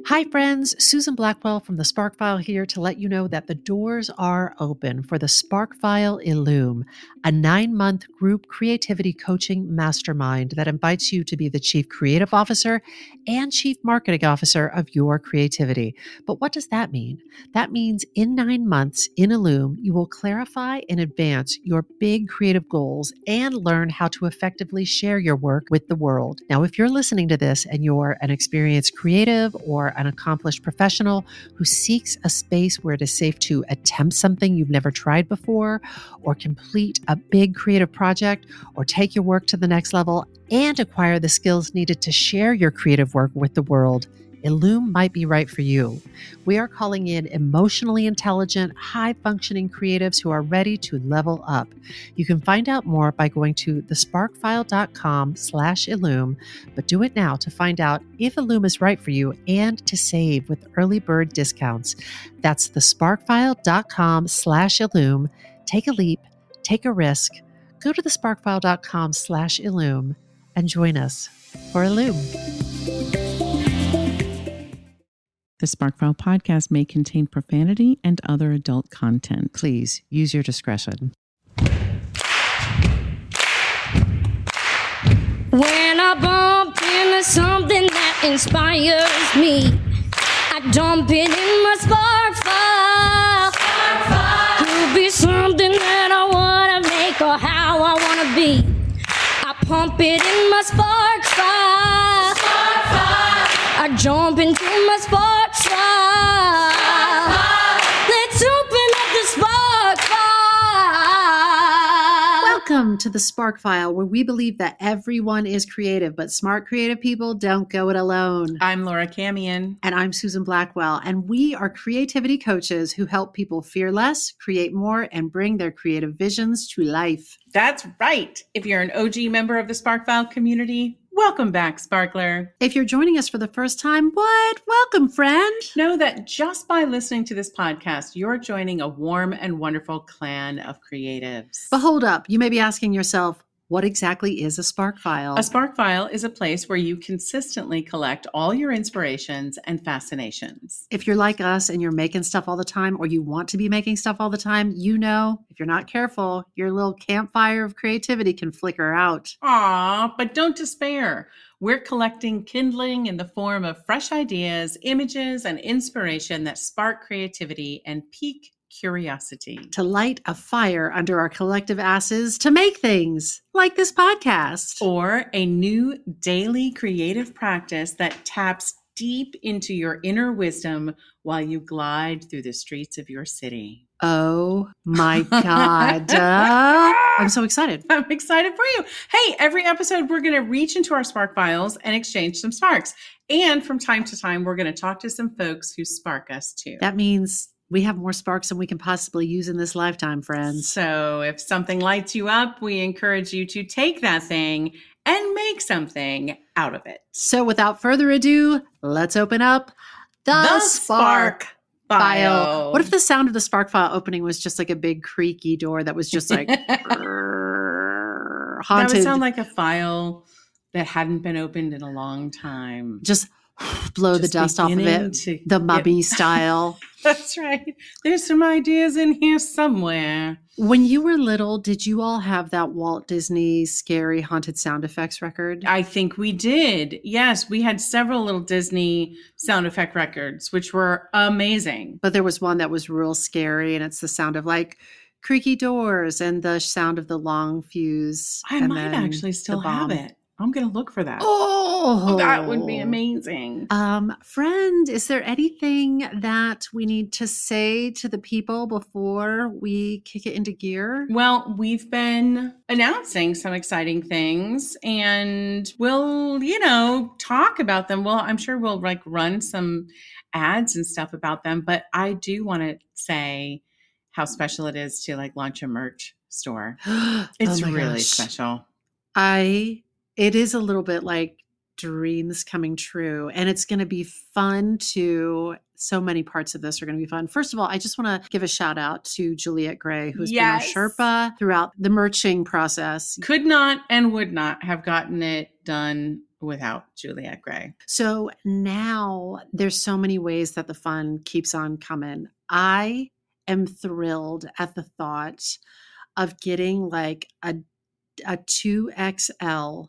Hi, friends. Susan Blackwell from the Spark File here to let you know that the doors are open for the Spark File Illume, a 9-month group creativity coaching mastermind that invites you to be the Chief Creative Officer and Chief Marketing Officer of your creativity. But what does that mean? That means in 9 months in Illume, you will clarify and advance your big creative goals and learn how to effectively share your work with the world. Now, if you're listening to this and you're an experienced creative or an accomplished professional who seeks a space where it is safe to attempt something you've never tried before, or complete a big creative project, or take your work to the next level and acquire the skills needed to share your creative work with the world, Illume might be right for you. We are calling in emotionally intelligent, high-functioning creatives who are ready to level up. You can find out more by going to thesparkfile.com/Illume, but do it now to find out if Illume is right for you and to save with early bird discounts. That's thesparkfile.com/Illume. Take a leap, take a risk. Go to thesparkfile.com/Illume and join us for Illume. The Sparkfile podcast may contain profanity and other adult content. Please use your discretion. When I bump into something that inspires me, I dump it in my spark file. Could be something that I want to make or how I want to be. I pump it in my spark file. I jump into my spark file. Let's open up the spark file. Welcome to the Spark File, where we believe that everyone is creative, but smart creative people don't go it alone. I'm Laura Camion. And I'm Susan Blackwell, and we are creativity coaches who help people fear less, create more, and bring their creative visions to life. That's right. If you're an OG member of the Sparkfile community, welcome back, Sparkler. If you're joining us for the first time, what? Welcome, friend. Know that just by listening to this podcast, you're joining a warm and wonderful clan of creatives. But hold up, you may be asking yourself, what exactly is a Spark File? A Spark File is a place where you consistently collect all your inspirations and fascinations. If you're like us and you're making stuff all the time, or you want to be making stuff all the time, you know, if you're not careful, your little campfire of creativity can flicker out. Aw, but don't despair. We're collecting kindling in the form of fresh ideas, images, and inspiration that spark creativity and pique curiosity. To light a fire under our collective asses to make things like this podcast. Or a new daily creative practice that taps deep into your inner wisdom while you glide through the streets of your city. Oh my God. I'm so excited. I'm excited for you. Hey, every episode we're going to reach into our Spark Files and exchange some sparks. And from time to time, we're going to talk to some folks who spark us too. That means we have more sparks than we can possibly use in this lifetime, friends. So if something lights you up, we encourage you to take that thing and make something out of it. So without further ado, let's open up the Spark File. What if the sound of the Spark File opening was just like a big creaky door that was just like haunted? That would sound like a file that hadn't been opened in a long time. Just blow the dust off of it, the mummy style. That's right. There's some ideas in here somewhere. When you were little, did you all have that Walt Disney scary haunted sound effects record? I think we did. Yes, we had several little Disney sound effect records, which were amazing. But there was one that was real scary, and it's the sound of like creaky doors and the sound of the long fuse. I might actually still have it. I'm going to look for that. Oh, that would be amazing. Friend, is there anything that we need to say to the people before we kick it into gear? Well, we've been announcing some exciting things and we'll, talk about them. Well, I'm sure we'll run some ads and stuff about them, but I do want to say how special it is to launch a merch store. It's really special. It is a little bit like dreams coming true, and it's going to be fun too. So many parts of this are going to be fun. First of all, I just want to give a shout out to Juliet Gray, who's been our Sherpa throughout the merching process. Could not and would not have gotten it done without Juliette Gray. So now there's so many ways that the fun keeps on coming. I am thrilled at the thought of getting like a 2XL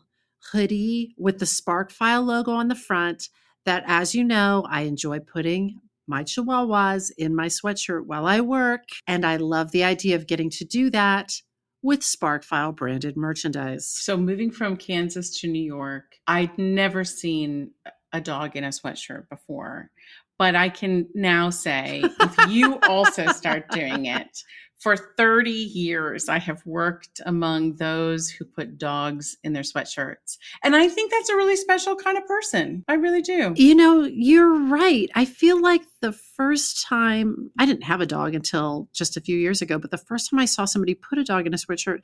hoodie with the Sparkfile logo on the front that, as you know, I enjoy putting my chihuahuas in my sweatshirt while I work. And I love the idea of getting to do that with Sparkfile branded merchandise. So moving from Kansas to New York, I'd never seen a dog in a sweatshirt before. But I can now say, if you also start doing it, for 30 years, I have worked among those who put dogs in their sweatshirts. And I think that's a really special kind of person. I really do. You know, you're right. I feel like the first time, I didn't have a dog until just a few years ago, but the first time I saw somebody put a dog in a sweatshirt,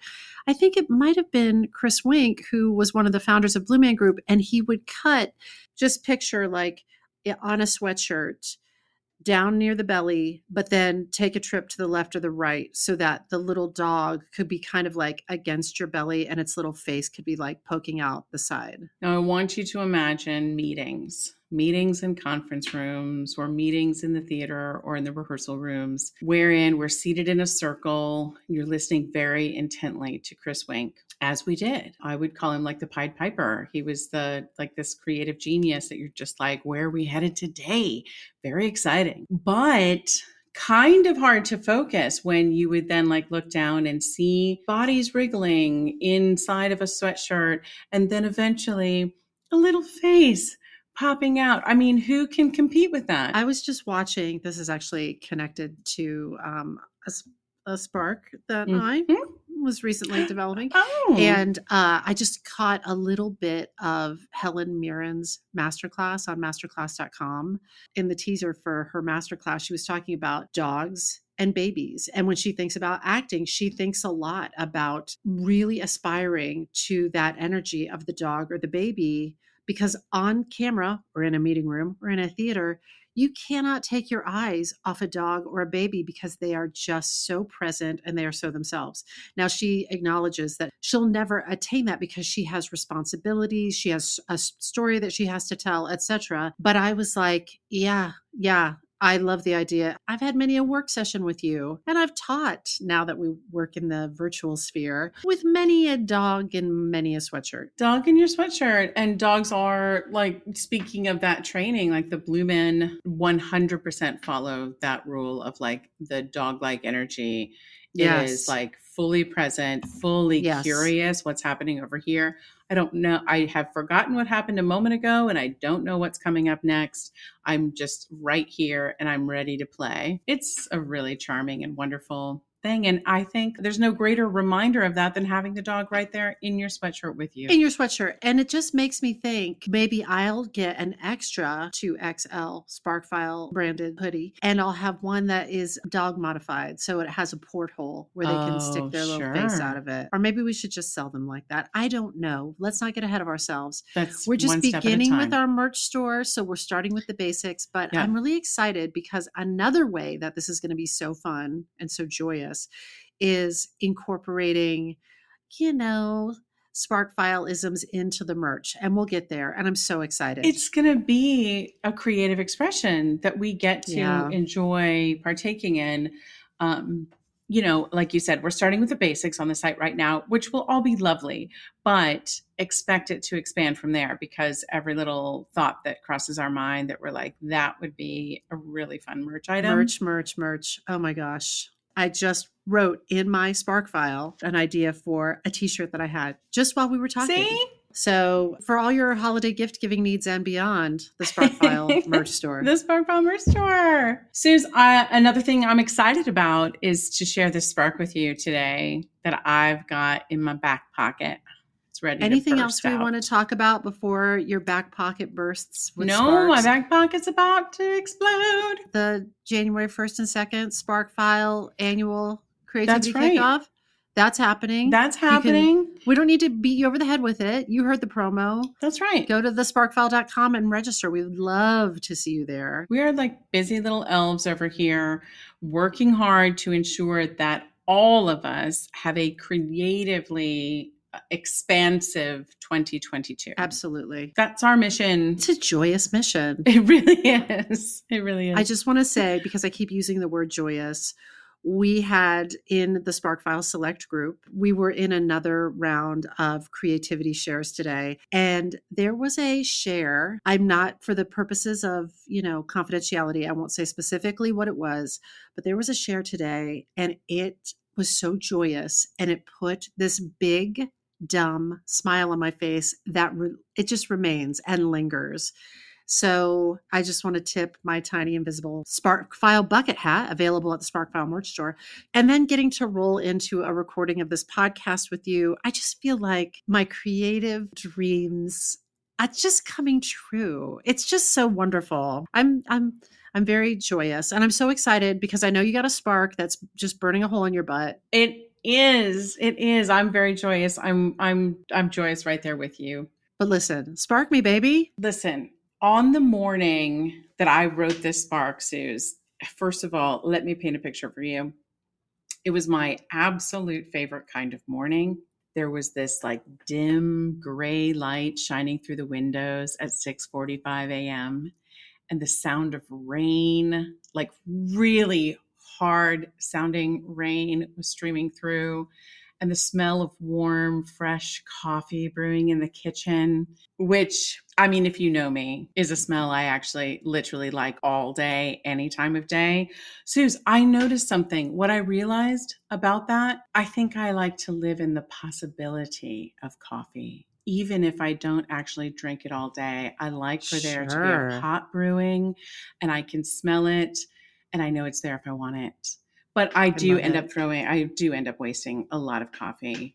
I think it might have been Chris Wink, who was one of the founders of Blue Man Group. And he would cut, just picture like on a sweatshirt, down near the belly, but then take a trip to the left or the right so that the little dog could be kind of like against your belly and its little face could be like poking out the side. Now, I want you to imagine meetings in conference rooms or meetings in the theater or in the rehearsal rooms, wherein we're seated in a circle. You're listening very intently to Chris Wink, as we did. I would call him like the Pied Piper. He was this creative genius that you're just like, where are we headed today? Very exciting, but kind of hard to focus when you would then like look down and see bodies wriggling inside of a sweatshirt and then eventually a little face popping out. I mean, who can compete with that? I was just watching, this is actually connected to a spark that I was recently developing. Oh. And I just caught a little bit of Helen Mirren's masterclass on masterclass.com. In the teaser for her masterclass, she was talking about dogs and babies. And when she thinks about acting, she thinks a lot about really aspiring to that energy of the dog or the baby, because on camera or in a meeting room or in a theater, you cannot take your eyes off a dog or a baby because they are just so present and they are so themselves. Now, she acknowledges that she'll never attain that because she has responsibilities, she has a story that she has to tell, etc. But I was like, yeah, I love the idea. I've had many a work session with you, and I've taught, now that we work in the virtual sphere, with many a dog in many a sweatshirt. Dog in your sweatshirt. And dogs are, like, speaking of that training, like the Blue Men 100% follow that rule of like the dog-like energy. Yes. It is like fully present, fully curious what's happening over here. I don't know. I have forgotten what happened a moment ago and I don't know what's coming up next. I'm just right here and I'm ready to play. It's a really charming and wonderful thing. And I think there's no greater reminder of that than having the dog right there in your sweatshirt with you. In your sweatshirt. And it just makes me think maybe I'll get an extra 2XL Sparkfile branded hoodie and I'll have one that is dog modified. So it has a porthole where they can stick their little face out of it. Or maybe we should just sell them like that. I don't know. Let's not get ahead of ourselves. We're just beginning with our merch store. So we're starting with the basics, but I'm really excited because another way that this is going to be so fun and so joyous is incorporating, Sparkfile isms into the merch, and we'll get there. And I'm so excited. It's going to be a creative expression that we get to enjoy partaking in. Like you said, we're starting with the basics on the site right now, which will all be lovely, but expect it to expand from there because every little thought that crosses our mind that we're like, that would be a really fun merch item. Merch. Oh my gosh. I just wrote in my Sparkfile an idea for a t-shirt that I had just while we were talking. See? So for all your holiday gift giving needs and beyond, the Sparkfile merch store. The Sparkfile merch store. Suze, another thing I'm excited about is to share this spark with you today that I've got in my back pocket. It's ready. Anything to else burst we out. want to talk about before your back pocket bursts with No, sparks? my back pocket's about to explode. The January 1st and 2nd Sparkfile annual creativity That's right. kickoff. That's happening. We don't need to beat you over the head with it. You heard the promo. That's right. Go to thesparkfile.com and register. We would love to see you there. We are like busy little elves over here working hard to ensure that all of us have a creatively expansive 2022. Absolutely. That's our mission. It's a joyous mission. It really is. It really is. I just want to say, because I keep using the word joyous, we had in the Sparkfile Select group, we were in another round of creativity shares today. And there was a share. I'm not, for the purposes of, confidentiality, I won't say specifically what it was, but there was a share today and it was so joyous. And it put this big, dumb smile on my face that it just remains and lingers. So I just want to tip my tiny invisible Sparkfile bucket hat available at the Sparkfile merch store. And then getting to roll into a recording of this podcast with you, I just feel like my creative dreams are just coming true. It's just so wonderful. I'm very joyous and I'm so excited because I know you got a spark that's just burning a hole in your butt. It is. I'm very joyous. I'm joyous right there with you. But listen, spark me, baby. Listen. On the morning that I wrote this spark, Suze, first of all, let me paint a picture for you. It was my absolute favorite kind of morning. There was this like dim gray light shining through the windows at 6:45 a.m. and the sound of rain, like really hard sounding rain, was streaming through. And the smell of warm, fresh coffee brewing in the kitchen, which, I mean, if you know me, is a smell I actually literally like all day, any time of day. Suze, I noticed something. What I realized about that, I think I like to live in the possibility of coffee. Even if I don't actually drink it all day, I like for there to be a pot brewing and I can smell it and I know it's there if I want it. But I do end up wasting a lot of coffee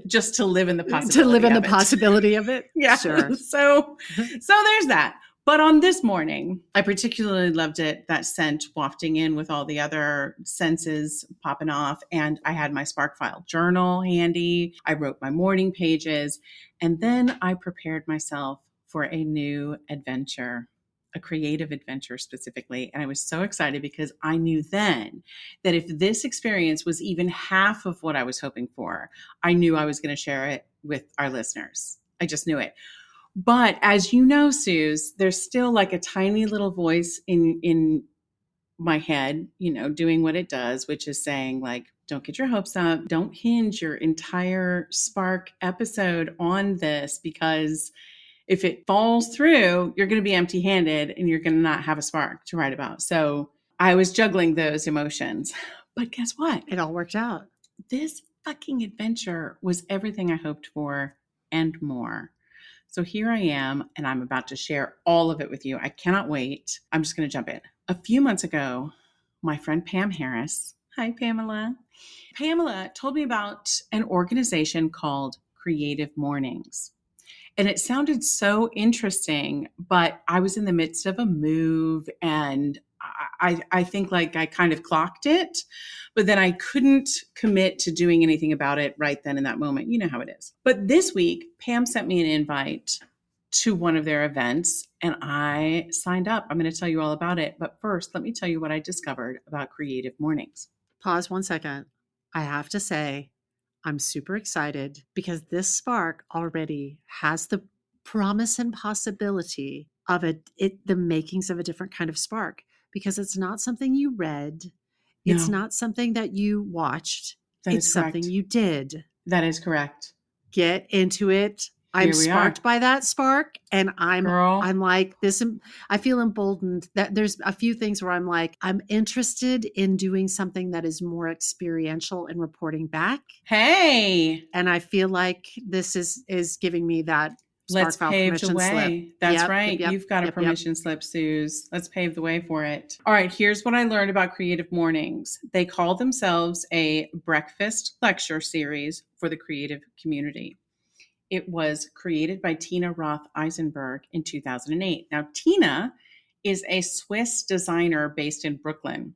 just to live in the possibility of it. Yeah. Sure. So there's that. But on this morning, I particularly loved it, that scent wafting in with all the other senses popping off. And I had my Sparkfile journal handy. I wrote my morning pages. And then I prepared myself for a new adventure, a creative adventure specifically. And I was so excited because I knew then that if this experience was even half of what I was hoping for, I knew I was going to share it with our listeners. I just knew it. But as you know, Suze, there's still like a tiny little voice in my head, doing what it does, which is saying like, don't get your hopes up. Don't hinge your entire Spark episode on this, because if it falls through, you're going to be empty-handed and you're going to not have a spark to write about. So I was juggling those emotions. But guess what? It all worked out. This fucking adventure was everything I hoped for and more. So here I am, and I'm about to share all of it with you. I cannot wait. I'm just going to jump in. A few months ago, my friend Pam Harris, hi Pamela, told me about an organization called Creative Mornings. And it sounded so interesting, but I was in the midst of a move and I think like I kind of clocked it, but then I couldn't commit to doing anything about it right then in that moment. You know how it is. But this week, Pam sent me an invite to one of their events and I signed up. I'm going to tell you all about it. But first, let me tell you what I discovered about Creative Mornings. Pause 1 second. I have to say, I'm super excited because this spark already has the promise and possibility of the makings of a different kind of spark, because it's not something you read. No. It's not something that you watched. It's something you did. That is correct. Get into it. I'm sparked by that spark and I'm like this. I feel emboldened that there's a few things where I'm like, I'm interested in doing something that is more experiential and reporting back. Hey. And I feel like this is giving me that Let's pave the way. Slip. That's right. You've got a permission slip, Suze. Let's pave the way for it. All right. Here's what I learned about Creative Mornings. They call themselves a breakfast lecture series for the creative community. It was created by Tina Roth Eisenberg in 2008. Now, Tina is a Swiss designer based in Brooklyn.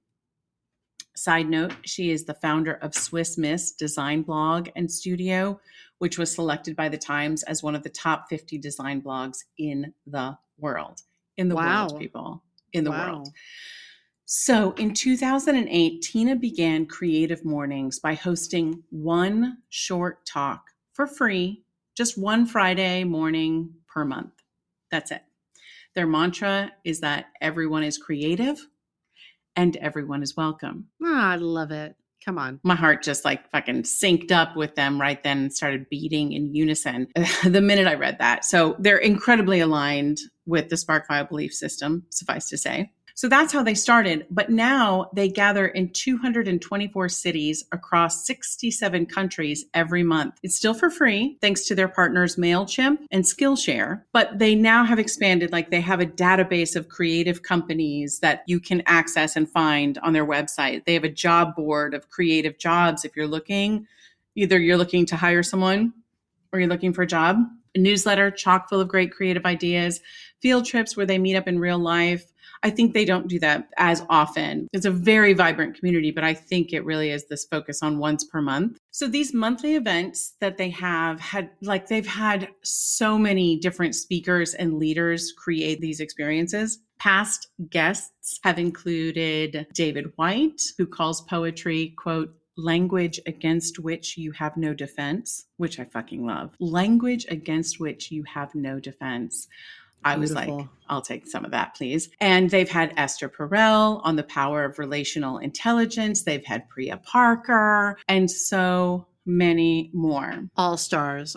Side note, she is the founder of Swiss Miss Design Blog and Studio, which was selected by the Times as one of the top 50 design blogs in the world. In the world, people. In the world. So in 2008, Tina began Creative Mornings by hosting one short talk for free, just one Friday morning per month. That's it. Their mantra is that everyone is creative and everyone is welcome. Oh, I love it. Come on. My heart just like fucking synced up with them right then and started beating in unison the minute I read that. So they're incredibly aligned with the SparkFile belief system, suffice to say. So that's how they started. But now they gather in 224 cities across 67 countries every month. It's still for free, thanks to their partners MailChimp and Skillshare. But they now have expanded, like they have a database of creative companies that you can access and find on their website. They have a job board of creative jobs if you're looking. Either you're looking to hire someone or you're looking for a job. A newsletter chock full of great creative ideas, field trips where they meet up in real life. I think they don't do that as often. It's a very vibrant community, but I think it really is this focus on once per month. So these monthly events that they have had, like they've had so many different speakers and leaders create these experiences. Past guests have included David White, who calls poetry, quote, language against which you have no defense, which I fucking love. Language against which you have no defense. I was like, I'll take some of that, please. And they've had Esther Perel on the power of relational intelligence. They've had Priya Parker and so many more. All stars.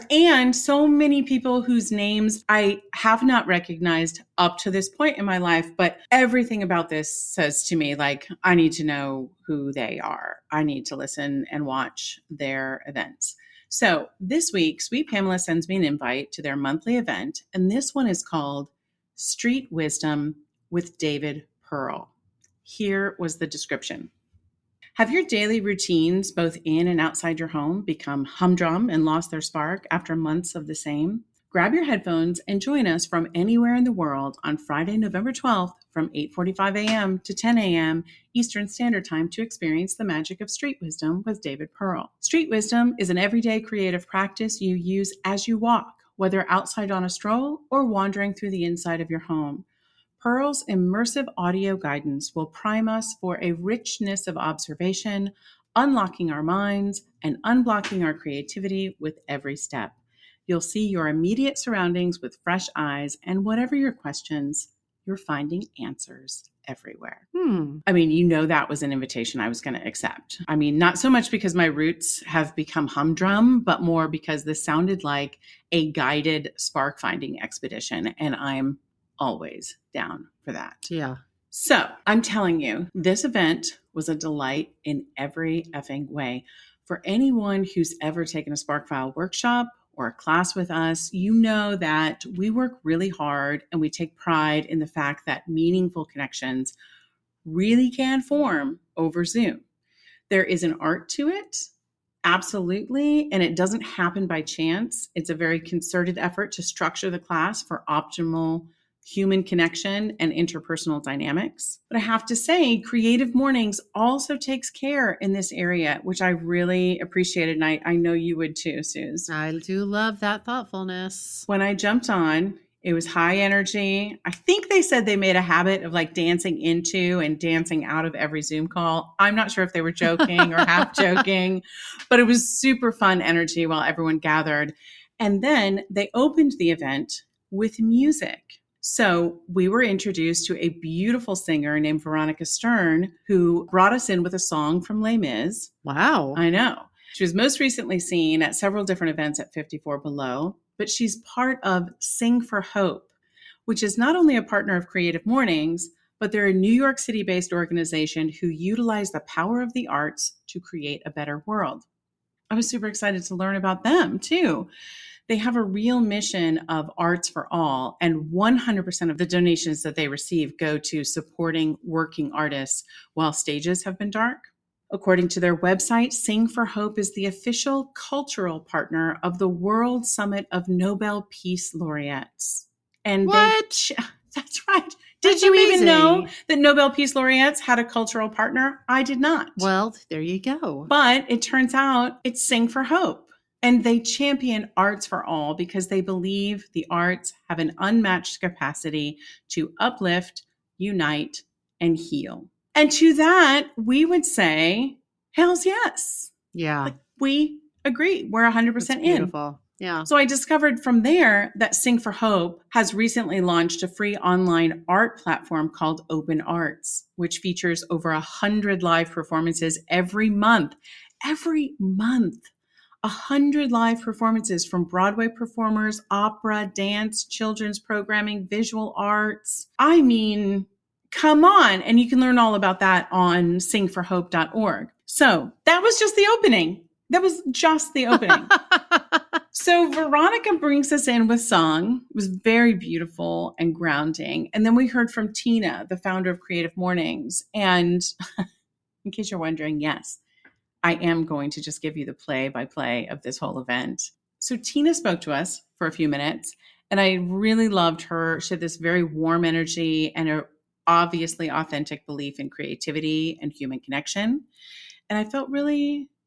And so many people whose names I have not recognized up to this point in my life. But everything about this says to me, like, I need to know who they are. I need to listen and watch their events. So this week, Sweet Pamela sends me an invite to their monthly event, and this one is called Street Wisdom with David Pearl. Here was the description. Have your daily routines, both in and outside your home, become humdrum and lost their spark after months of the same? Grab your headphones and join us from anywhere in the world on Friday, November 12th from 8:45 a.m. to 10 a.m. Eastern Standard Time to experience the magic of Street Wisdom with David Pearl. Street Wisdom is an everyday creative practice you use as you walk, whether outside on a stroll or wandering through the inside of your home. Pearl's immersive audio guidance will prime us for a richness of observation, unlocking our minds and unblocking our creativity with every step. You'll see your immediate surroundings with fresh eyes, and whatever your questions, you're finding answers everywhere. I mean, you know, that was an invitation I was going to accept. I mean, not so much because my roots have become humdrum, but more because this sounded like a guided spark finding expedition, and I'm always down for that. Yeah. So I'm telling you, this event was a delight in every effing way. For anyone who's ever taken a SparkFile workshop or a class with us, you know that we work really hard and we take pride in the fact that meaningful connections really can form over Zoom. There is an art to it, absolutely, and it doesn't happen by chance. It's a very concerted effort to structure the class for optimal human connection and interpersonal dynamics. But I have to say, Creative Mornings also takes care in this area, which I really appreciated. And I know you would too, Suze. I do love that thoughtfulness. When I jumped on, it was high energy. I think they said they made a habit of like dancing into and dancing out of every Zoom call. I'm not sure if they were joking or half joking, but it was super fun energy while everyone gathered. And then they opened the event with music. So we were introduced to a beautiful singer named Veronica Stern, who brought us in with a song from Les Mis. Wow. I know. She was most recently seen at several different events at 54 Below, but she's part of Sing for Hope, which is not only a partner of Creative Mornings, but they're a New York City-based organization who utilize the power of the arts to create a better world. I was super excited to learn about them too. They have a real mission of arts for all, and 100% of the donations that they receive go to supporting working artists while stages have been dark. According to their website, Sing for Hope is the official cultural partner of the World Summit of Nobel Peace Laureates. And what? That's right. Did you even know that Nobel Peace Laureates had a cultural partner? I did not. Well, there you go. But it turns out it's Sing for Hope. And they champion arts for all because they believe the arts have an unmatched capacity to uplift, unite, and heal. And to that, we would say, hells yes. Yeah. Like, we agree. We're 100% in. Beautiful. Yeah. So I discovered from there that Sing for Hope has recently launched a free online art platform called Open Arts, which features over 100 live performances every month. Every month. 100 live performances from Broadway performers, opera, dance, children's programming, visual arts. I mean, come on. And you can learn all about that on singforhope.org. So that was just the opening. That was just the opening. So Veronica brings us in with song. It was very beautiful and grounding. And then we heard from Tina, the founder of Creative Mornings. And in case you're wondering, yes, I am going to just give you the play-by-play of this whole event. So Tina spoke to us for a few minutes, and I really loved her. She had this very warm energy and a obviously authentic belief in creativity and human connection. And I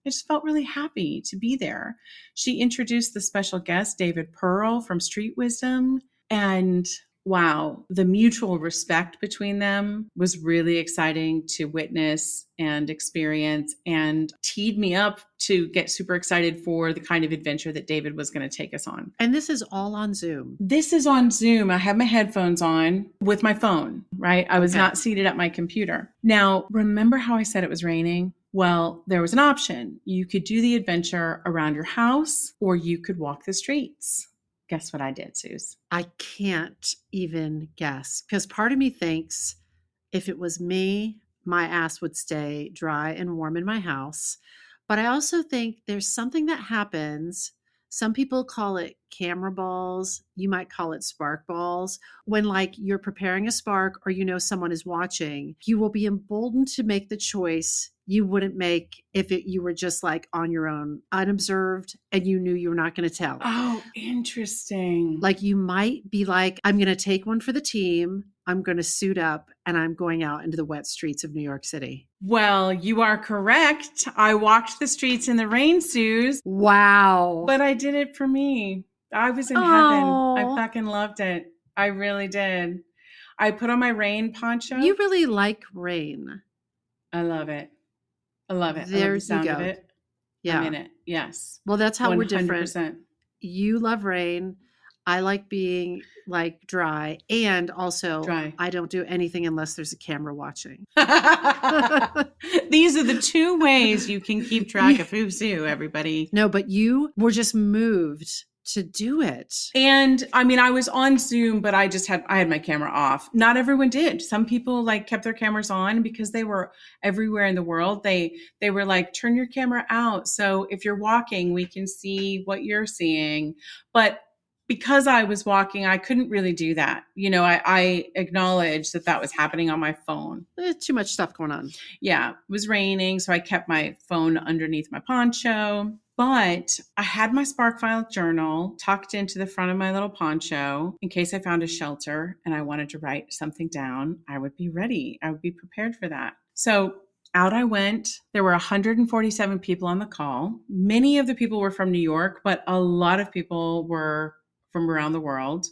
just felt really happy to be there. She introduced the special guest, David Pearl from Street Wisdom. And wow, the mutual respect between them was really exciting to witness and experience, and teed me up to get super excited for the kind of adventure that David was going to take us on. And this is all on Zoom. This is on Zoom. I have my headphones on with my phone, right? I was not seated at my computer. Now, remember how I said it was raining? Well, there was an option. You could do the adventure around your house, or you could walk the streets. Guess what I did, Suze? I can't even guess, because part of me thinks if it was me, my ass would stay dry and warm in my house. But I also think there's something that happens. Some people call it camera balls. You might call it spark balls. When like you're preparing a spark or you know someone is watching, you will be emboldened to make the choice you wouldn't make if you were just like on your own, unobserved, and you knew you were not going to tell. Oh, interesting. Like you might be like, I'm going to take one for the team. I'm going to suit up and I'm going out into the wet streets of New York City. Well, you are correct. I walked the streets in the rain, Suze. Wow. But I did it for me. I was in heaven. I fucking loved it. I really did. I put on my rain poncho. You really like rain. I love it. I love it. There I love the sound you go. of it. Yeah. I'm in it. Yes. Well, that's how 100%. we're different. You love rain. I like being like dry, and also Dry. I don't do anything unless there's a camera watching. These are the two ways you can keep track of who's who, everybody. No, but you were just moved to do it. And I mean, I was on Zoom, but I had my camera off. Not everyone did. Some people like kept their cameras on because they were everywhere in the world. They were like, turn your camera out. So if you're walking, we can see what you're seeing. But because I was walking, I couldn't really do that. You know, I acknowledged that was happening on my phone. Too much stuff going on. Yeah, it was raining, so I kept my phone underneath my poncho. But I had my Sparkfile journal tucked into the front of my little poncho in case I found a shelter and I wanted to write something down. I would be ready. I would be prepared for that. So out I went. There were 147 people on the call. Many of the people were from New York, but a lot of people were from around the world.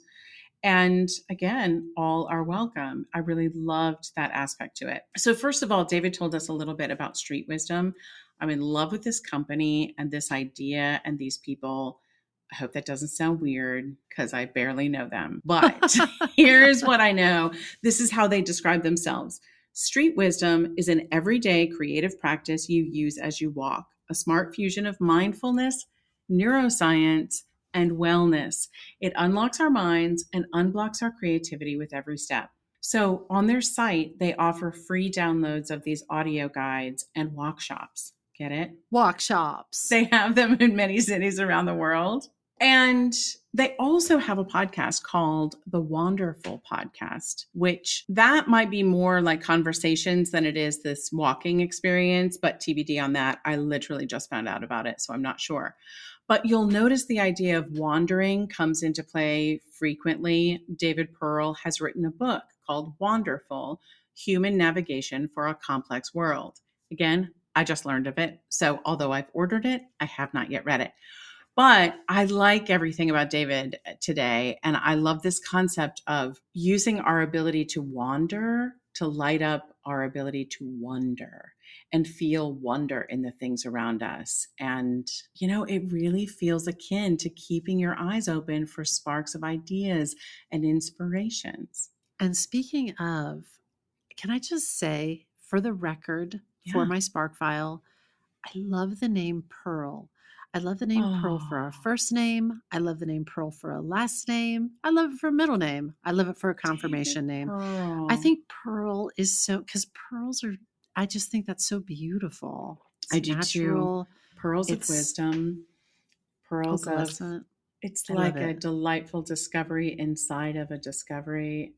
And again, all are welcome. I really loved that aspect to it. So first of all, David told us a little bit about Street Wisdom. I'm in love with this company and this idea and these people. I hope that doesn't sound weird because I barely know them. But here's what I know. This is how they describe themselves. Street Wisdom is an everyday creative practice you use as you walk, a smart fusion of mindfulness, neuroscience, and wellness. It unlocks our minds and unblocks our creativity with every step. So on their site, they offer free downloads of these audio guides and walk shops. Get it? Walk shops. They have them in many cities around the world. And they also have a podcast called the Wanderful podcast, which that might be more like conversations than it is this walking experience, but TBD on that. I literally just found out about it, so I'm not sure. But you'll notice the idea of wandering comes into play frequently. David Pearl has written a book called Wanderful, Human Navigation for a Complex World. Again, I just learned of it. So although I've ordered it, I have not yet read it. But I like everything about David today. And I love this concept of using our ability to wander to light up our ability to wonder and feel wonder in the things around us. And, it really feels akin to keeping your eyes open for sparks of ideas and inspirations. And speaking of, can I just say, for the record, for Yeah. my Spark File, I love the name Pearl. I love the name Pearl for a first name. I love the name Pearl for a last name. I love it for a middle name. I love it for a confirmation name. Pearl. I think Pearl is so, because pearls are, I just think that's so beautiful. It's I do natural. too. Pearls of wisdom. Pearls of, opalescent. it's I like love a it. delightful discovery inside of a discovery,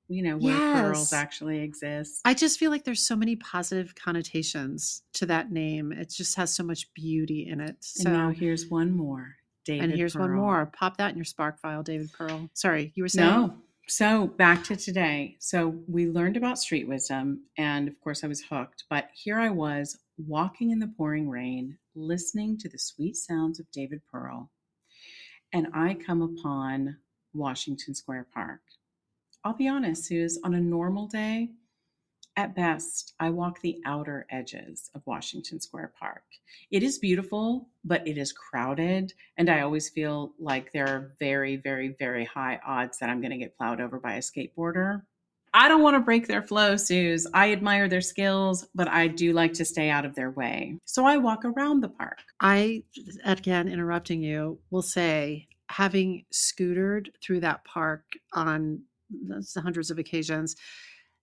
where pearls Yes. actually exist. I just feel like there's so many positive connotations to that name. It just has so much beauty in it. And now here's one more. David And here's one Pearl. more. Pop that in your Spark File, David Pearl. Sorry, you were saying? No. So back to today. So we learned about street wisdom, and of course I was hooked. But here I was walking in the pouring rain, listening to the sweet sounds of David Pearl, and I come upon Washington Square Park. I'll be honest, Suze, on a normal day, at best, I walk the outer edges of Washington Square Park. It is beautiful, but it is crowded, and I always feel like there are very, very, very high odds that I'm going to get plowed over by a skateboarder. I don't want to break their flow, Suze. I admire their skills, but I do like to stay out of their way. So I walk around the park. I, again, interrupting you, will say, having scootered through that park on hundreds of occasions,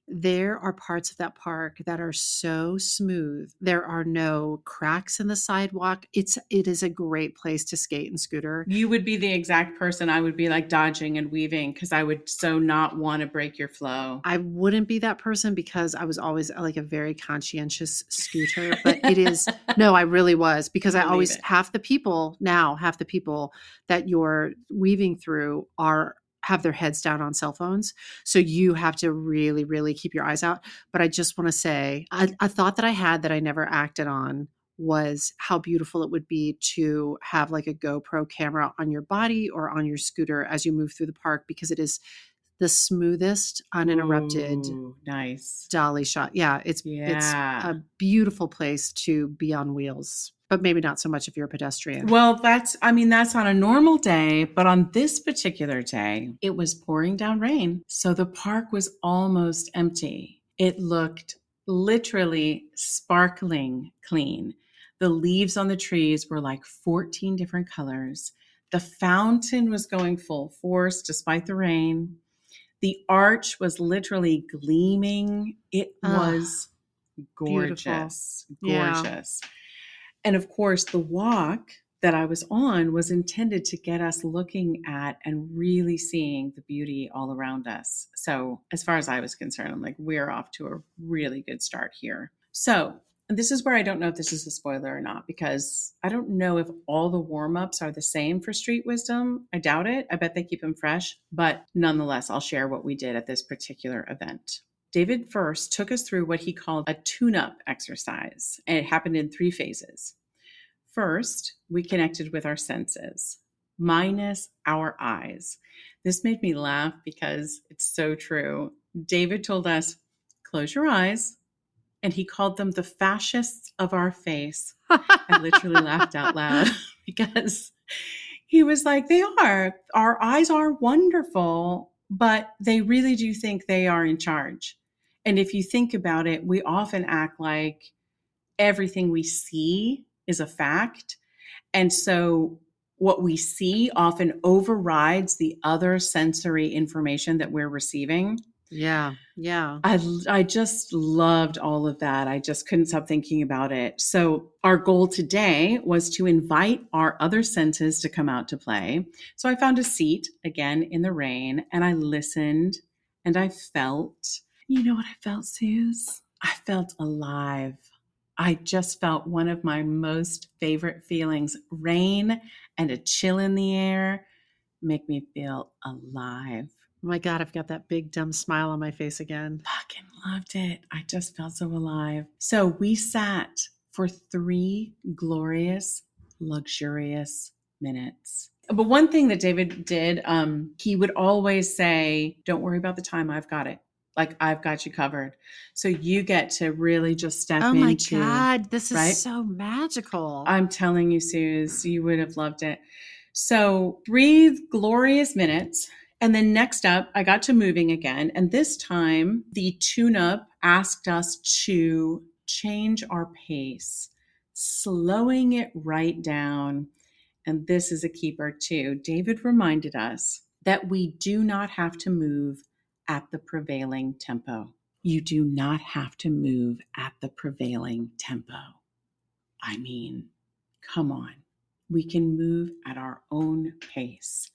there are parts of that park that are so smooth. There are no cracks in the sidewalk. It is a great place to skate and scooter. You would be the exact person I would be like dodging and weaving because I would so not want to break your flow. I wouldn't be that person because I was always like a very conscientious scooter, but it is, no, I really was, because I always, half the people that you're weaving through have their heads down on cell phones. So you have to really, really keep your eyes out. But I just want to say, a thought that I had that I never acted on was how beautiful it would be to have like a GoPro camera on your body or on your scooter as you move through the park, because it is the smoothest, uninterrupted, nice dolly shot. Yeah, it's a beautiful place to be on wheels, but maybe not so much if you're a pedestrian. Well, that's on a normal day, but on this particular day, it was pouring down rain. So the park was almost empty. It looked literally sparkling clean. The leaves on the trees were like 14 different colors. The fountain was going full force despite the rain. The arch was literally gleaming. It was gorgeous, gorgeous. Yeah. And of course, the walk that I was on was intended to get us looking at and really seeing the beauty all around us. So as far as I was concerned, I'm like, we're off to a really good start here. So this is where I don't know if this is a spoiler or not, because I don't know if all the warm-ups are the same for Street Wisdom. I doubt it. I bet they keep them fresh. But nonetheless, I'll share what we did at this particular event. David first took us through what he called a tune-up exercise, and it happened in 3 phases. First, we connected with our senses, minus our eyes. This made me laugh because it's so true. David told us, close your eyes, and he called them the fascists of our face. I literally laughed out loud because he was like, they are. Our eyes are wonderful, but they really do think they are in charge. And if you think about it, we often act like everything we see is a fact. And so what we see often overrides the other sensory information that we're receiving. Yeah. Yeah. I just loved all of that. I just couldn't stop thinking about it. So our goal today was to invite our other senses to come out to play. So I found a seat again in the rain, and I listened, and I felt, you know what I felt, Suze? I felt alive. I just felt one of my most favorite feelings. Rain and a chill in the air make me feel alive. Oh my God, I've got that big dumb smile on my face again. Fucking loved it. I just felt so alive. So we sat for 3 glorious, luxurious minutes. But one thing that David did, he would always say, don't worry about the time, I've got it. Like, I've got you covered. So you get to really just step Oh my into, God, this is right? so magical. I'm telling you, Suze, you would have loved it. So 3 glorious minutes. And then next up, I got to moving again. And this time, the tune-up asked us to change our pace, slowing it right down. And this is a keeper too. David reminded us that we do not have to move at the prevailing tempo. You do not have to move at the prevailing tempo. I mean, come on. We can move at our own pace.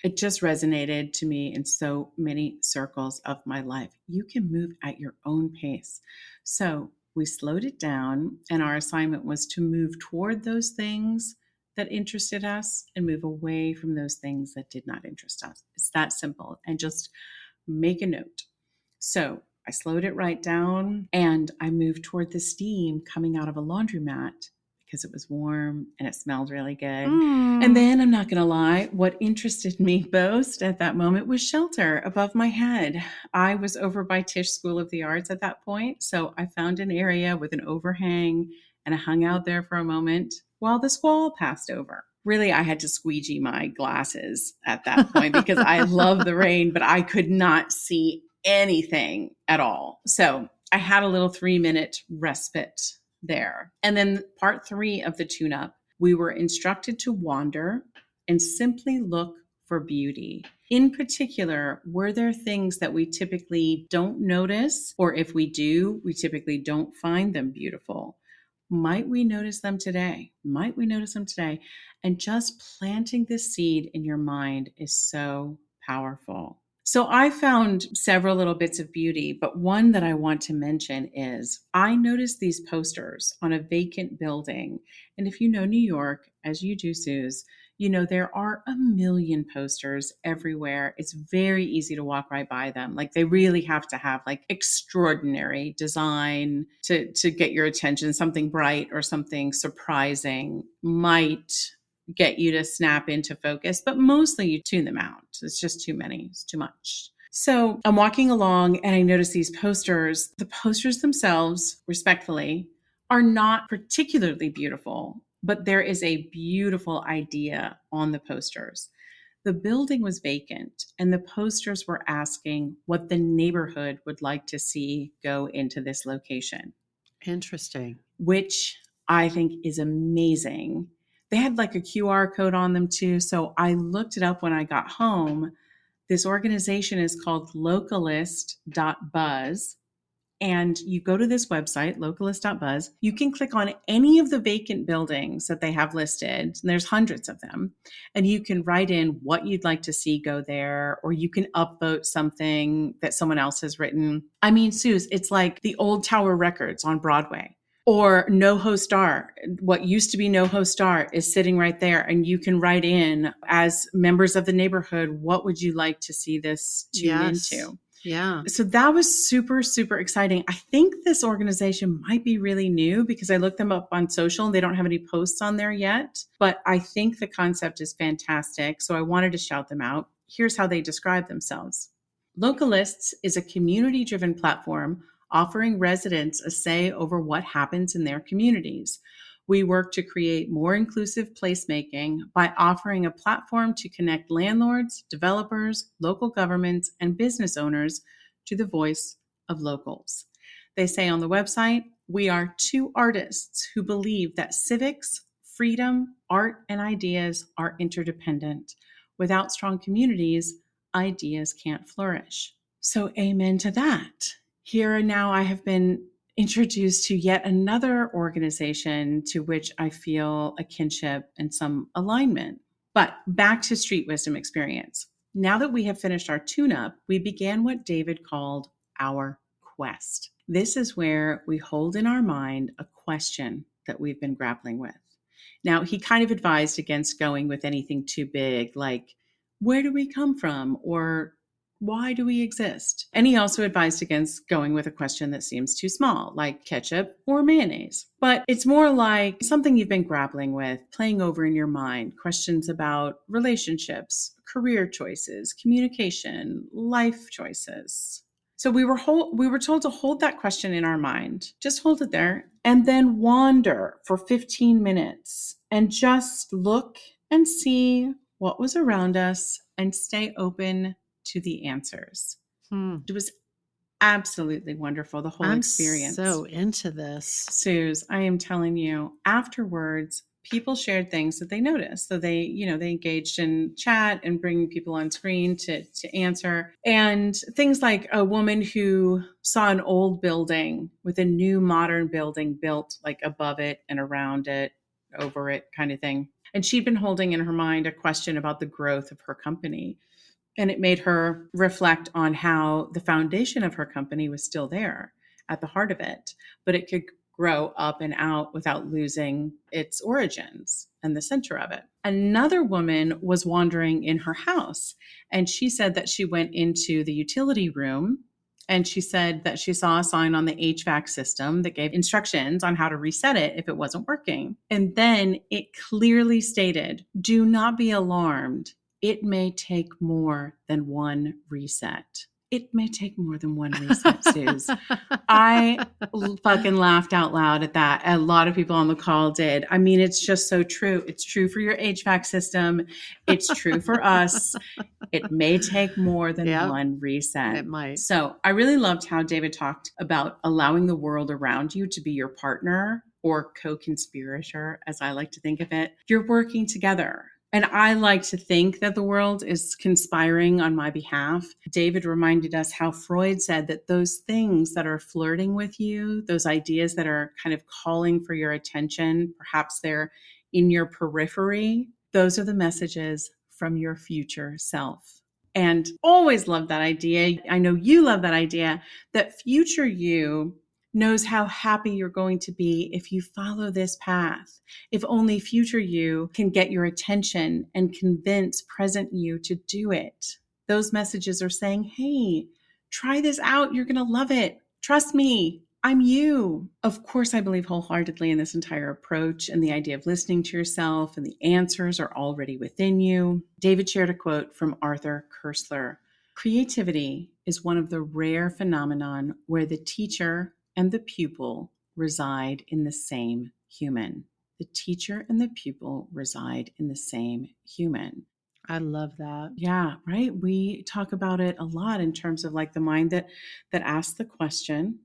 It just resonated to me in so many circles of my life. You can move at your own pace. So we slowed it down, and our assignment was to move toward those things that interested us and move away from those things that did not interest us. It's that simple. And just make a note. So I slowed it right down, and I moved toward the steam coming out of a laundromat because it was warm and it smelled really good. And then, I'm not going to lie, what interested me most at that moment was shelter above my head. I was over by Tisch School of the Arts at that point, so I found an area with an overhang, and I hung out there for a moment while the squall passed over. Really, I had to squeegee my glasses at that point because I love the rain, but I could not see anything at all. So I had a little 3-minute respite there. And then part 3 of the tune-up, we were instructed to wander and simply look for beauty. In particular, were there things that we typically don't notice, or if we do, we typically don't find them beautiful? Might we notice them today? Might we notice them today? And just planting this seed in your mind is so powerful. So I found several little bits of beauty, but one that I want to mention is I noticed these posters on a vacant building. And if you know New York, as you do, Suze, you know there are a million posters everywhere. It's very easy to walk right by them. Like, they really have to have like extraordinary design to get your attention. Something bright or something surprising might get you to snap into focus, but mostly you tune them out. It's just too many. It's too much. So I'm walking along and I notice these posters. The posters themselves, respectfully, are not particularly beautiful, but there is a beautiful idea on the posters. The building was vacant, and the posters were asking what the neighborhood would like to see go into this location. Interesting. Which I think is amazing. They had like a QR code on them too. So I looked it up when I got home. This organization is called localist.buzz. And you go to this website, localist.buzz. You can click on any of the vacant buildings that they have listed. And there's hundreds of them. And you can write in what you'd like to see go there, or you can upvote something that someone else has written. I mean, Suze, it's like the old Tower Records on Broadway. Or NoHo Star. What used to be NoHo Star is sitting right there, and you can write in as members of the neighborhood, what would you like to see this tune into? Yeah. So that was super, super exciting. I think this organization might be really new because I looked them up on social and they don't have any posts on there yet, but I think the concept is fantastic. So I wanted to shout them out. Here's how they describe themselves. Localists is a community-driven platform offering residents a say over what happens in their communities. We work to create more inclusive placemaking by offering a platform to connect landlords, developers, local governments, and business owners to the voice of locals. They say on the website, we are 2 artists who believe that civics, freedom, art, and ideas are interdependent. Without strong communities, ideas can't flourish. So amen to that. Here and now I have been introduced to yet another organization to which I feel a kinship and some alignment. But back to Street Wisdom Experience. Now that we have finished our tune-up, we began what David called our quest. This is where we hold in our mind a question that we've been grappling with. Now, he kind of advised against going with anything too big, like, where do we come from? Or why do we exist? And he also advised against going with a question that seems too small, like ketchup or mayonnaise. But it's more like something you've been grappling with, playing over in your mind, questions about relationships, career choices, communication, life choices. So we were told to hold that question in our mind. Just hold it there and then wander for 15 minutes and just look and see what was around us and stay open to the answers. It was absolutely wonderful, the whole experience. I'm so into this. Suze, I am telling you, afterwards, people shared things that they noticed. So they engaged in chat and bringing people on screen to answer. And things like a woman who saw an old building with a new modern building built like above it and around it, over it kind of thing. And she'd been holding in her mind a question about the growth of her company. And it made her reflect on how the foundation of her company was still there at the heart of it, but it could grow up and out without losing its origins and the center of it. Another woman was wandering in her house, and she said that she went into the utility room and she said that she saw a sign on the HVAC system that gave instructions on how to reset it if it wasn't working. And then it clearly stated, "Do not be alarmed. It may take more than one reset." It may take more than one reset, Suze. I fucking laughed out loud at that. A lot of people on the call did. I mean, it's just so true. It's true for your HVAC system. It's true for us. It may take more than one reset. It might. So I really loved how David talked about allowing the world around you to be your partner or co-conspirator, as I like to think of it. You're working together. And I like to think that the world is conspiring on my behalf. David reminded us how Freud said that those things that are flirting with you, those ideas that are kind of calling for your attention, perhaps they're in your periphery, those are the messages from your future self. And always love that idea. I know you love that idea, that future you knows how happy you're going to be if you follow this path. If only future you can get your attention and convince present you to do it. Those messages are saying, hey, try this out. You're going to love it. Trust me. I'm you. Of course, I believe wholeheartedly in this entire approach and the idea of listening to yourself, and the answers are already within you. David shared a quote from Arthur Koestler. Creativity is one of the rare phenomenon where the teacher and the pupil reside in the same human. The teacher and the pupil reside in the same human. I love that. Yeah, right. We talk about it a lot in terms of like the mind that asks the question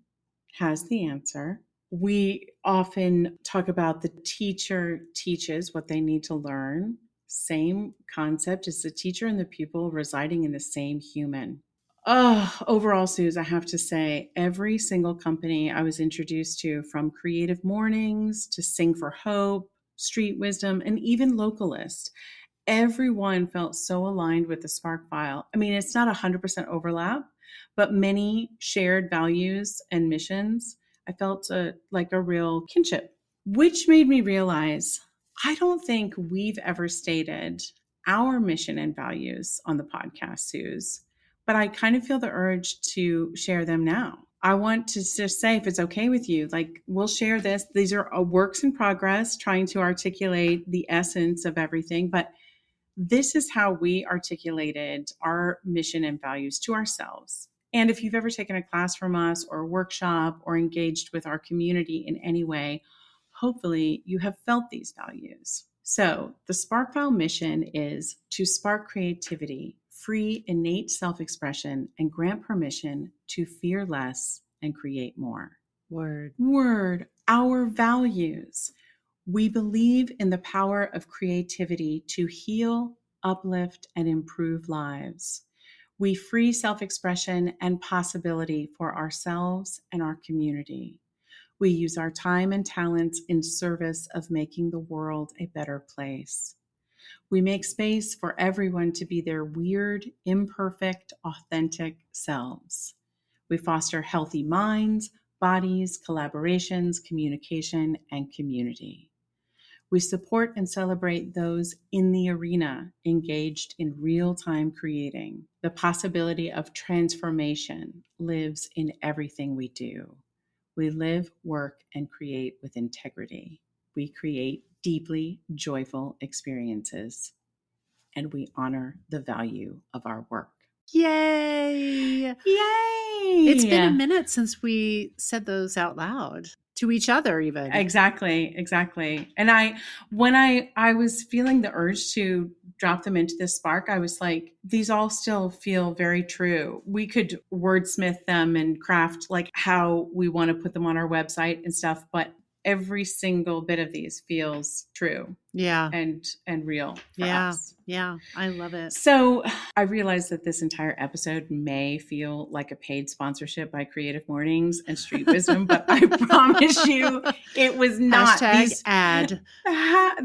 has the answer. We often talk about the teacher teaches what they need to learn. Same concept as the teacher and the pupil residing in the same human. Overall, Suze, I have to say, every single company I was introduced to, from Creative Mornings to Sing for Hope, Street Wisdom, and even Localist, everyone felt so aligned with the Spark File. I mean, it's not 100% overlap, but many shared values and missions. I felt like a real kinship, which made me realize I don't think we've ever stated our mission and values on the podcast, Suze. But I kind of feel the urge to share them now. I want to just say, if it's okay with you, like we'll share this. These are works in progress, trying to articulate the essence of everything. But this is how we articulated our mission and values to ourselves. And if you've ever taken a class from us or a workshop or engaged with our community in any way, hopefully you have felt these values. So the Spark File mission is to spark creativity, free innate self-expression, and grant permission to fear less and create more. Word, our values. We believe in the power of creativity to heal, uplift, and improve lives. We free self-expression and possibility for ourselves and our community. We use our time and talents in service of making the world a better place. We make space for everyone to be their weird, imperfect, authentic selves. We foster healthy minds, bodies, collaborations, communication, and community. We support and celebrate those in the arena engaged in real-time creating. The possibility of transformation lives in everything we do. We live, work, and create with integrity. We create deeply joyful experiences, and we honor the value of our work. Yay! Yay! It's been a minute since we said those out loud to each other even. Exactly. And when I was feeling the urge to drop them into this spark, I was like, these all still feel very true. We could wordsmith them and craft like how we want to put them on our website and stuff, but every single bit of these feels true. Yeah. And real for us. Yeah. I love it. So I realized that this entire episode may feel like a paid sponsorship by Creative Mornings and Street Wisdom, but I promise you it was not. Ad.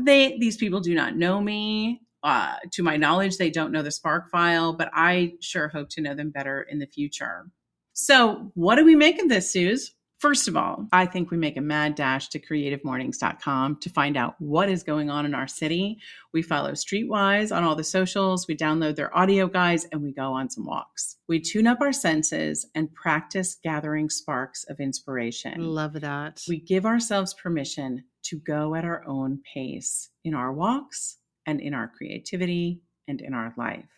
These people do not know me. To my knowledge, they don't know the Spark File, but I sure hope to know them better in the future. So what do we make of this, Suze? First of all, I think we make a mad dash to creativemornings.com to find out what is going on in our city. We follow Streetwise on all the socials. We download their audio guides and we go on some walks. We tune up our senses and practice gathering sparks of inspiration. Love that. We give ourselves permission to go at our own pace in our walks and in our creativity and in our life.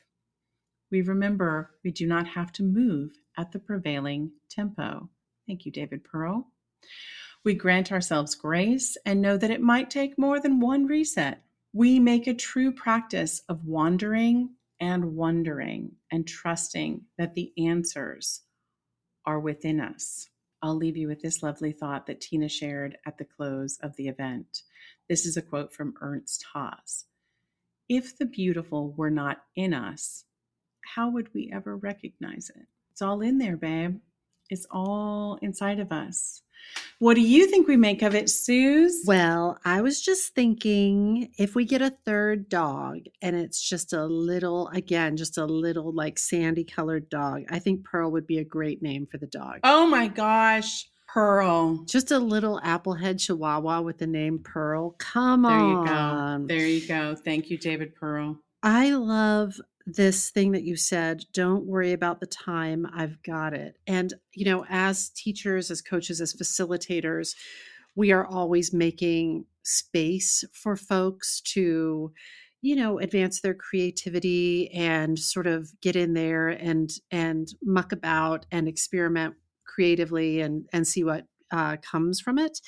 We remember we do not have to move at the prevailing tempo. Thank you, David Pearl. We grant ourselves grace and know that it might take more than one reset. We make a true practice of wandering and wondering and trusting that the answers are within us. I'll leave you with this lovely thought that Tina shared at the close of the event. This is a quote from Ernst Haas. If the beautiful were not in us, how would we ever recognize it? It's all in there, babe. It's all inside of us. What do you think we make of it, Suze? Well, I was just thinking if we get a third dog and it's just a little like sandy colored dog, I think Pearl would be a great name for the dog. Oh my gosh, Pearl. Just a little applehead chihuahua with the name Pearl. Come on. There you go. Thank you, David Pearl. I love this thing that you said, don't worry about the time, I've got it. And, as teachers, as coaches, as facilitators, we are always making space for folks to, advance their creativity and sort of get in there and muck about and experiment creatively and see what comes from it.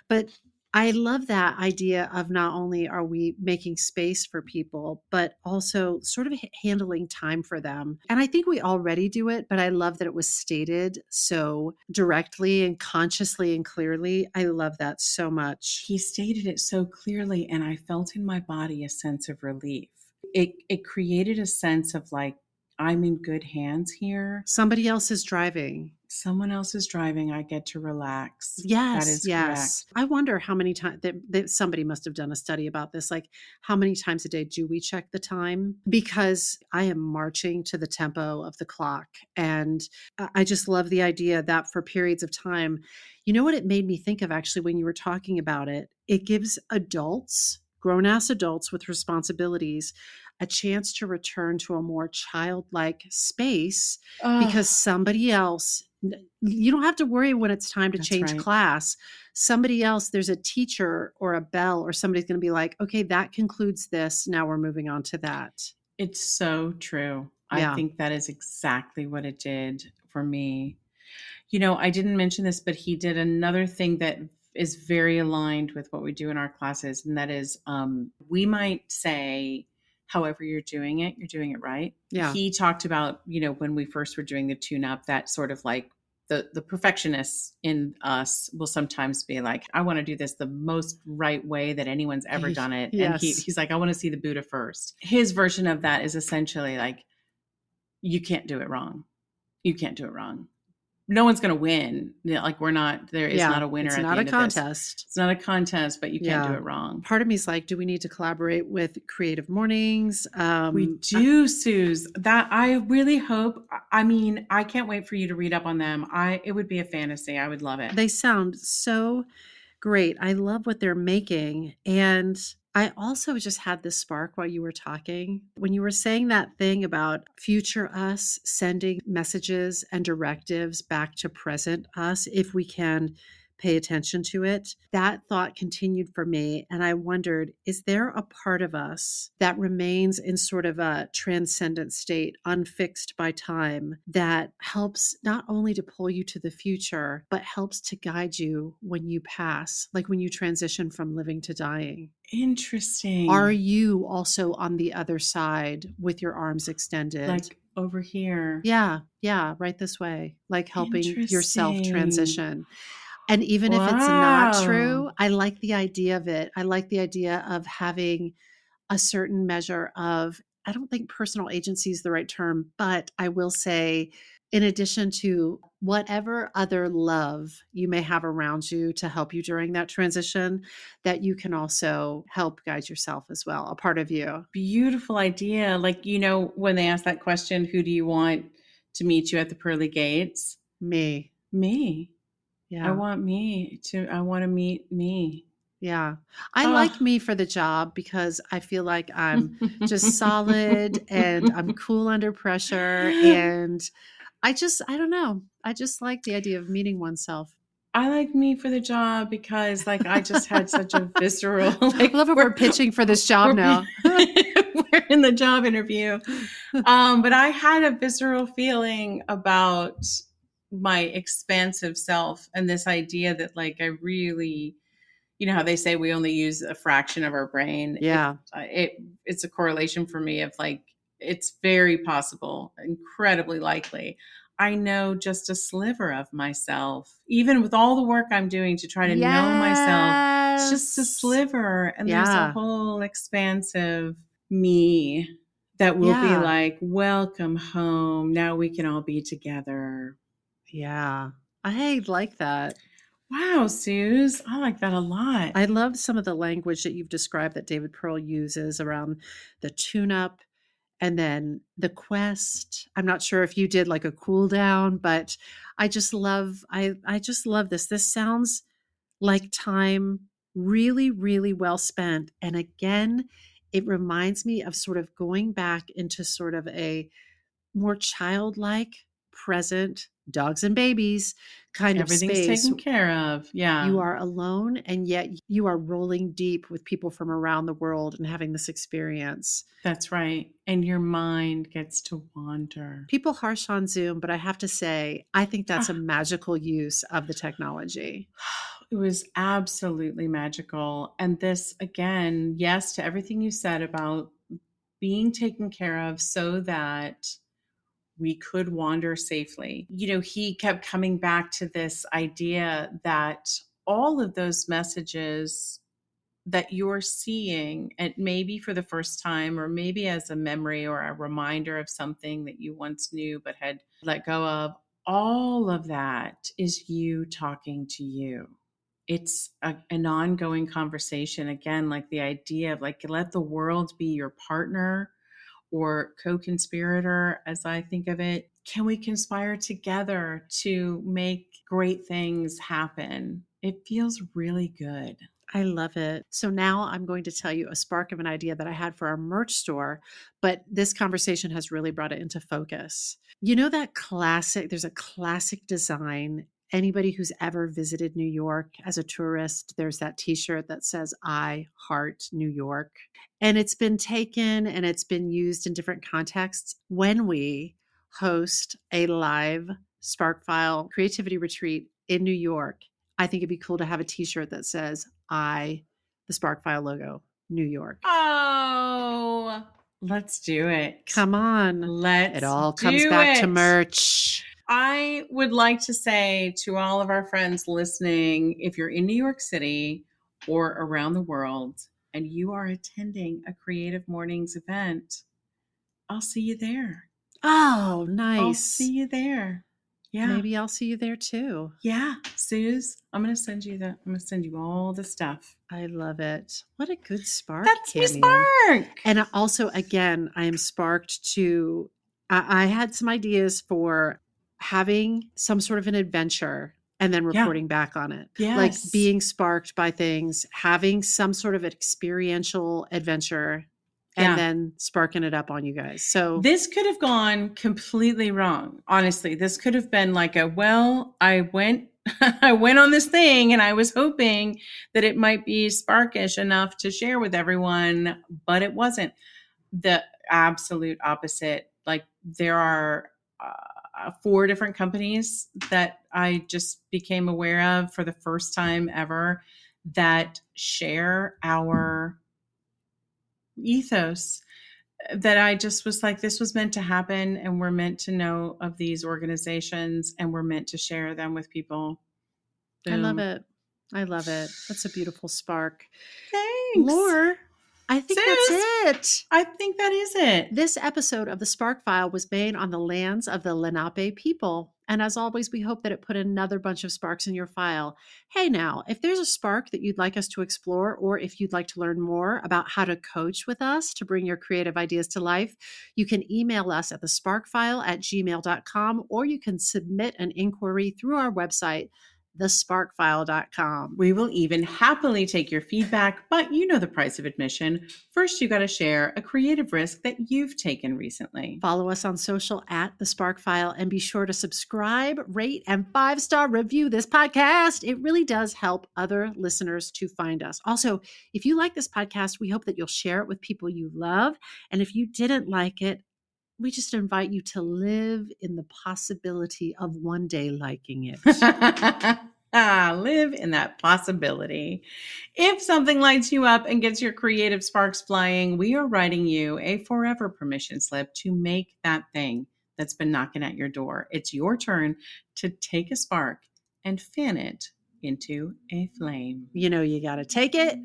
But I love that idea of not only are we making space for people, but also sort of handling time for them. And I think we already do it, but I love that it was stated so directly and consciously and clearly. I love that so much. He stated it so clearly, and I felt in my body a sense of relief. It created a sense of like, I'm in good hands here. Somebody else is driving. Someone else is driving. I get to relax. Yes, that is yes. Correct. I wonder how many times that somebody must have done a study about this. Like, how many times a day do we check the time? Because I am marching to the tempo of the clock. And I just love the idea that for periods of time, you know what it made me think of actually when you were talking about it? It gives adults, grown-ass adults with responsibilities, a chance to return to a more childlike space because somebody else, you don't have to worry when it's time to change class. Somebody else, there's a teacher or a bell or somebody's going to be like, okay, that concludes this. Now we're moving on to that. It's so true. Yeah. I think that is exactly what it did for me. I didn't mention this, but he did another thing that is very aligned with what we do in our classes. And that is, we might say, however you're doing it right. Yeah. He talked about, when we first were doing the tune-up, that sort of like the perfectionists in us will sometimes be like, I want to do this the most right way that anyone's ever done it. Yes. And he's like, I want to see the Buddha first. His version of that is essentially like, you can't do it wrong. You can't do it wrong. No one's going to win. Like there is not a winner. It's at not the end a contest. It's not a contest, but you can't do it wrong. Part of me is like, do we need to collaborate with Creative Mornings? We do, Suze. That I really hope. I mean, I can't wait for you to read up on them. It would be a fantasy. I would love it. They sound so great. I love what they're making. And I also just had this spark while you were talking. When you were saying that thing about future us sending messages and directives back to present us, if we can pay attention to it. That thought continued for me. And I wondered, is there a part of us that remains in sort of a transcendent state, unfixed by time, that helps not only to pull you to the future, but helps to guide you when you pass, like when you transition from living to dying? Interesting. Are you also on the other side with your arms extended? Like over here? Yeah, right this way, like helping yourself Interesting. transition. And even if it's not true, I like the idea of it. I like the idea of having a certain measure of, I don't think personal agency is the right term, but I will say, in addition to whatever other love you may have around you to help you during that transition, that you can also help guide yourself as well, a part of you. Beautiful idea. Like, when they ask that question, who do you want to meet you at the pearly gates? Me. Yeah. I want to meet me. Yeah. I like me for the job because I feel like I'm just solid and I'm cool under pressure. And I don't know. I just like the idea of meeting oneself. I like me for the job because I just had such a visceral, I love how we're pitching for this job now. We're in the job interview. But I had a visceral feeling about my expansive self and this idea that I really, how they say we only use a fraction of our brain. Yeah. It's a correlation for me of it's very possible, incredibly likely. I know just a sliver of myself, even with all the work I'm doing to try to know myself. It's just a sliver. And there's a whole expansive me that will be like, welcome home. Now we can all be together. Yeah. I like that. Wow, Suze. I like that a lot. I love some of the language that you've described that David Pearl uses around the tune-up and then the quest. I'm not sure if you did like a cool down, but I just love this. This sounds like time really, really well spent. And again, it reminds me of sort of going back into sort of a more childlike, present, dogs and babies kind of space. Everything's taken care of. Yeah. You are alone, and yet you are rolling deep with people from around the world and having this experience. That's right. And your mind gets to wander. People harsh on Zoom, but I have to say, I think that's a magical use of the technology. It was absolutely magical. And this, again, yes, to everything you said about being taken care of so that we could wander safely. He kept coming back to this idea that all of those messages that you're seeing, and maybe for the first time, or maybe as a memory or a reminder of something that you once knew but had let go of, all of that is you talking to you. It's an ongoing conversation. Again, like the idea of let the world be your partner or co-conspirator, as I think of it. Can we conspire together to make great things happen? It feels really good. I love it. So now I'm going to tell you a spark of an idea that I had for our merch store, but this conversation has really brought it into focus. That there's a classic design. Anybody who's ever visited New York as a tourist, there's that t-shirt that says, I heart New York. And it's been taken and it's been used in different contexts. When we host a live SparkFile creativity retreat in New York, I think it'd be cool to have a t-shirt that says, the SparkFile logo, New York. Oh, let's do it. Come on. It all comes back to merch. I would like to say to all of our friends listening, if you're in New York City or around the world and you are attending a Creative Mornings event, I'll see you there. Oh, nice. I'll see you there. Yeah. Maybe I'll see you there too. Yeah. Suze, I'm going to send you all the stuff. I love it. What a good spark. That's Cammy. me spark. And also, again, I am sparked to, I had some ideas for having some sort of an adventure and then reporting back on it. Yes. Like being sparked by things, having some sort of experiential adventure and then sparking it up on you guys. So this could have gone completely wrong. Honestly, this could have been like I went I went on this thing and I was hoping that it might be sparkish enough to share with everyone, but it wasn't. The absolute opposite. Like there are 4 different companies that I just became aware of for the first time ever that share our ethos, that I just was like, this was meant to happen, and we're meant to know of these organizations, and we're meant to share them with people. I love Boom. it. I love it. That's a beautiful spark. Thanks. Lore, I think Sis, that's it. I think that is it. This episode of the Spark File was made on the lands of the Lenape people. And as always, we hope that it put another bunch of sparks in your file. Hey now, if there's a spark that you'd like us to explore, or if you'd like to learn more about how to coach with us to bring your creative ideas to life, you can email us at thesparkfile@gmail.com, or you can submit an inquiry through our website, thesparkfile.com. We will even happily take your feedback, but you know the price of admission. First, you got to share a creative risk that you've taken recently. Follow us on social at The Spark File, and be sure to subscribe, rate, and 5-star review this podcast. It really does help other listeners to find us. Also, if you like this podcast, we hope that you'll share it with people you love. And if you didn't like it, we just invite you to live in the possibility of one day liking it. Live in that possibility. If something lights you up and gets your creative sparks flying, we are writing you a forever permission slip to make that thing that's been knocking at your door. It's your turn to take a spark and fan it into a flame. You know, you got to take it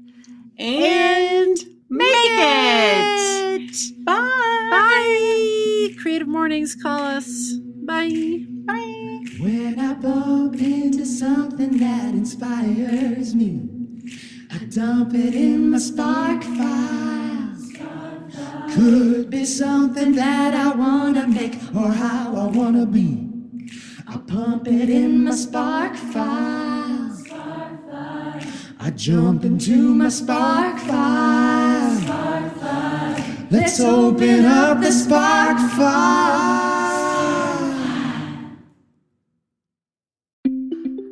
And make it. Bye. Bye. Creative Mornings, call us. Bye. Bye. When I bump into something that inspires me, I dump it in my spark file. Could be something that I wanna make or how I wanna be. I pump it in my spark file. I jump into my spark file. Let's open up the spark file.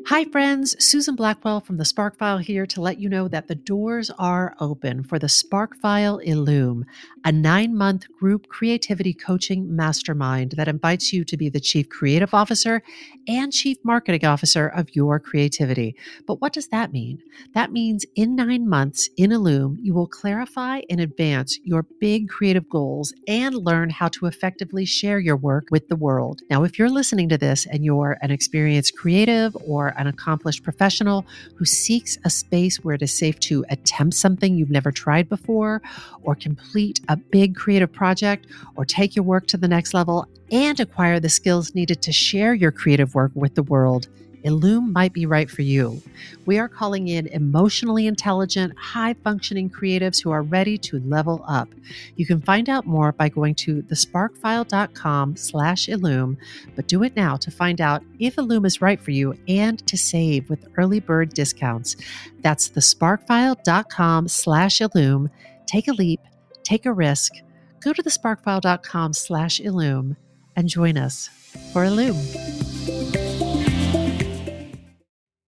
Hi, friends. Susan Blackwell from the Spark File here to let you know that the doors are open for the Spark File Illume, a 9-month group creativity coaching mastermind that invites you to be the Chief Creative Officer and Chief Marketing Officer of your creativity. But what does that mean? That means in 9 months in Illume, you will clarify and advance your big creative goals and learn how to effectively share your work with the world. Now, if you're listening to this and you're an experienced creative or an accomplished professional who seeks a space where it is safe to attempt something you've never tried before, or complete a big creative project, or take your work to the next level and acquire the skills needed to share your creative work with the world, Illume might be right for you. We are calling in emotionally intelligent, high-functioning creatives who are ready to level up. You can find out more by going to thesparkfile.com/Illume, but do it now to find out if Illume is right for you and to save with early bird discounts. That's thesparkfile.com/Illume. Take a leap, take a risk. Go to thesparkfile.com/Illume and join us for Illume.